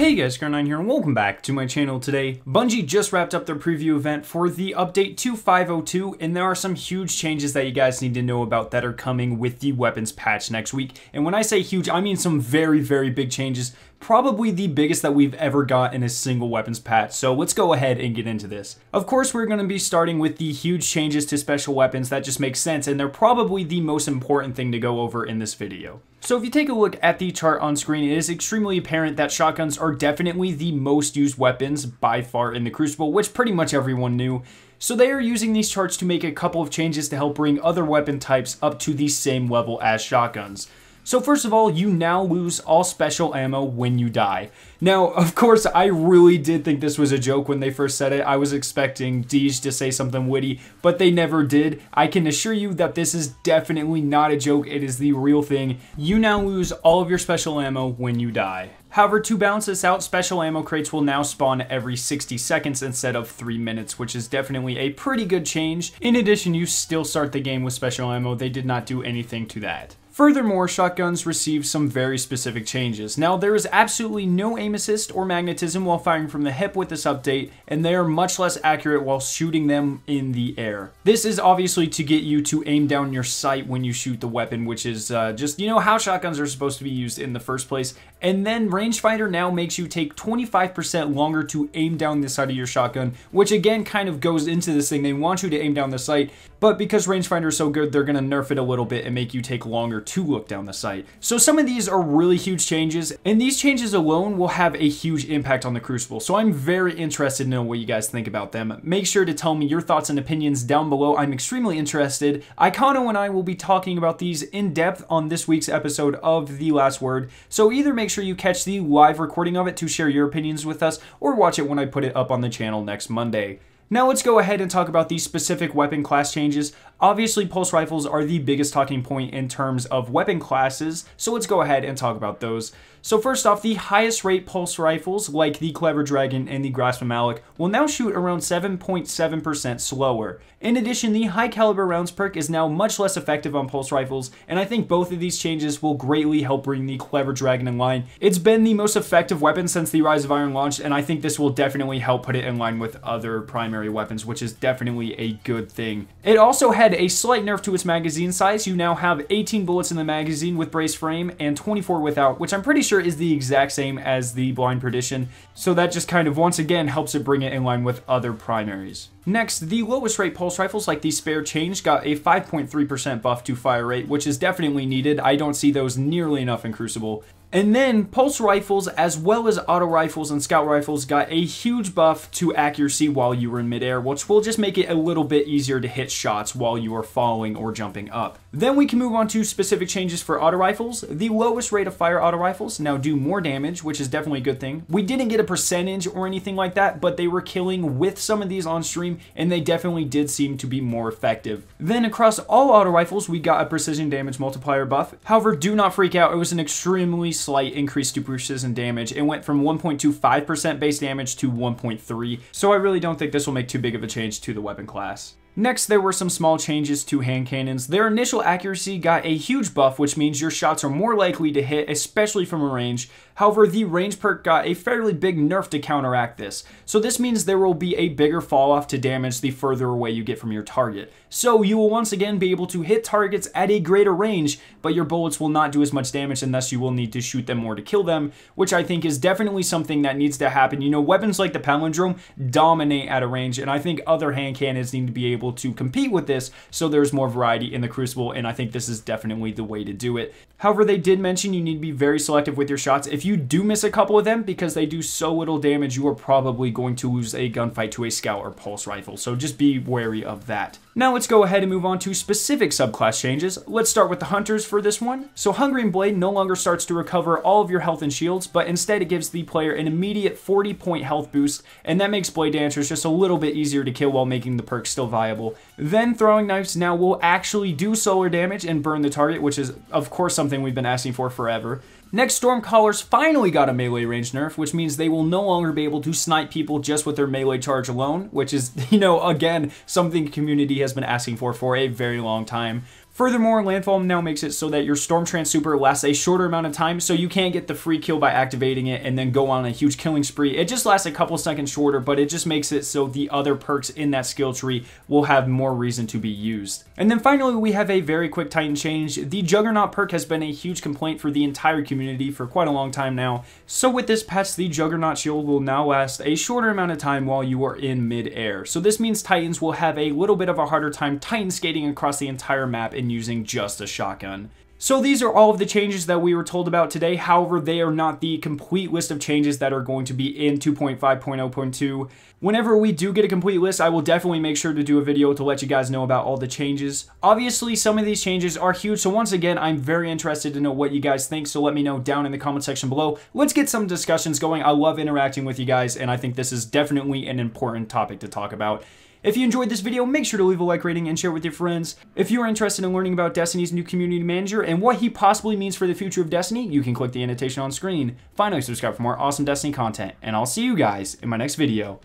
Hey guys, Scar9 here and welcome back to my channel today. Bungie just wrapped up their preview event for the update to 5.02 and there are some huge changes that you guys need to know about that are coming with the weapons patch next week. And when I say huge, I mean some very big changes. Probably the biggest that we've ever got in a single weapons patch, so let's go ahead and get into this. Of course, we're going to be starting with the huge changes to special weapons. That just makes sense, and they're probably the most important thing to go over in this video. So if you take a look at the chart on screen, it is extremely apparent that shotguns are definitely the most used weapons by far in the Crucible, which pretty much everyone knew. So they are using these charts to make a couple of changes to help bring other weapon types up to the same level as shotguns. So first of all, you now lose all special ammo when you die. Now, of course, I really did think this was a joke when they first said it. I was expecting Deej to say something witty, but they never did. I can assure you that this is definitely not a joke. It is the real thing. You now lose all of your special ammo when you die. However, to balance this out, special ammo crates will now spawn every 60 seconds instead of 3 minutes, which is definitely a pretty good change. In addition, you still start the game with special ammo. They did not do anything to that. Furthermore, shotguns receive some very specific changes. Now, there is absolutely no aim assist or magnetism while firing from the hip with this update, and they are much less accurate while shooting them in the air. This is obviously to get you to aim down your sight when you shoot the weapon, which is just, you know, how shotguns are supposed to be used in the first place. And then rangefinder now makes you take 25% longer to aim down the sight of your shotgun, which again kind of goes into this thing. They want you to aim down the sight, but because rangefinder is so good, they're going to nerf it a little bit and make you take longer to look down the sight. So some of these are really huge changes, and these changes alone will have a huge impact on the Crucible. So I'm very interested to know what you guys think about them. Make sure to tell me your thoughts and opinions down below. I'm extremely interested. Icano and I will be talking about these in depth on this week's episode of The Last Word. So either make sure you catch the live recording of it to share your opinions with us, or watch it when I put it up on the channel next Monday. Now let's go ahead and talk about these specific weapon class changes. Obviously, pulse rifles are the biggest talking point in terms of weapon classes, so let's go ahead and talk about those. So first off, the highest rate pulse rifles, like the Clever Dragon and the Grasp of Malik, will now shoot around 7.7% slower. In addition, the high caliber rounds perk is now much less effective on pulse rifles, and I think both of these changes will greatly help bring the Clever Dragon in line. It's been the most effective weapon since the Rise of Iron launched, and I think this will definitely help put it in line with other primary weapons, which is definitely a good thing. It also had a slight nerf to its magazine size. You now have 18 bullets in the magazine with brace frame and 24 without, which I'm pretty sure is the exact same as the Blind Perdition. So that just kind of once again helps it bring it in line with other primaries. Next, the lowest rate pulse rifles like the Spare Change got a 5.3% buff to fire rate, which is definitely needed. I don't see those nearly enough in Crucible. And then pulse rifles as well as auto rifles and scout rifles got a huge buff to accuracy while you were in midair, which will just make it a little bit easier to hit shots while you are falling or jumping up. Then we can move on to specific changes for auto rifles. The lowest rate of fire auto rifles now do more damage, which is definitely a good thing. We didn't get a percentage or anything like that, but they were killing with some of these on stream, and they definitely did seem to be more effective. Then across all auto rifles, we got a precision damage multiplier buff. However, do not freak out. It was an extremely slight increase to precision damage. It went from 1.25% base damage to 1.3, so I really don't think this will make too big of a change to the weapon class. Next, there were some small changes to hand cannons. Their initial accuracy got a huge buff, which means your shots are more likely to hit, especially from a range. However, the range perk got a fairly big nerf to counteract this. So this means there will be a bigger fall off to damage the further away you get from your target. So you will once again be able to hit targets at a greater range, but your bullets will not do as much damage, and thus you will need to shoot them more to kill them, which I think is definitely something that needs to happen. You know, weapons like the Palindrome dominate at a range, and I think other hand cannons need to be able to compete with this so there's more variety in the Crucible, and I think this is definitely the way to do it. However, they did mention you need to be very selective with your shots. If you do miss a couple of them because they do so little damage, you are probably going to lose a gunfight to a scout or pulse rifle, so just be wary of that. Now let's go ahead and move on to specific subclass changes. Let's start with the Hunters for this one. So Hungering Blade no longer starts to recover all of your health and shields, but instead it gives the player an immediate 40-point health boost, and that makes Blade Dancers just a little bit easier to kill while making the perk still viable. Then Throwing Knives now will actually do solar damage and burn the target, which is of course something we've been asking for forever. Next, Stormcallers finally got a melee range nerf, which means they will no longer be able to snipe people just with their melee charge alone, which is, you know, again, something the community has been asking for a very long time. Furthermore, Landfall now makes it so that your Stormtrance super lasts a shorter amount of time, so you can't get the free kill by activating it and then go on a huge killing spree. It just lasts a couple seconds shorter, but it just makes it so the other perks in that skill tree will have more reason to be used. And then finally, we have a very quick Titan change. The Juggernaut perk has been a huge complaint for the entire community for quite a long time now. So with this patch, the Juggernaut shield will now last a shorter amount of time while you are in mid-air. So this means Titans will have a little bit of a harder time Titan skating across the entire map and using just a shotgun. So these are all of the changes that we were told about today. However, they are not the complete list of changes that are going to be in 2.5.0.2. Whenever we do get a complete list, I will definitely make sure to do a video to let you guys know about all the changes. Obviously, some of these changes are huge, so once again, I'm very interested to know what you guys think, so let me know down in the comment section below. Let's get some discussions going. I love interacting with you guys, and I think this is definitely an important topic to talk about. If you enjoyed this video, make sure to leave a like rating and share with your friends. If you are interested in learning about Destiny's new community manager and what he possibly means for the future of Destiny, you can click the annotation on screen. Finally, subscribe for more awesome Destiny content, and I'll see you guys in my next video.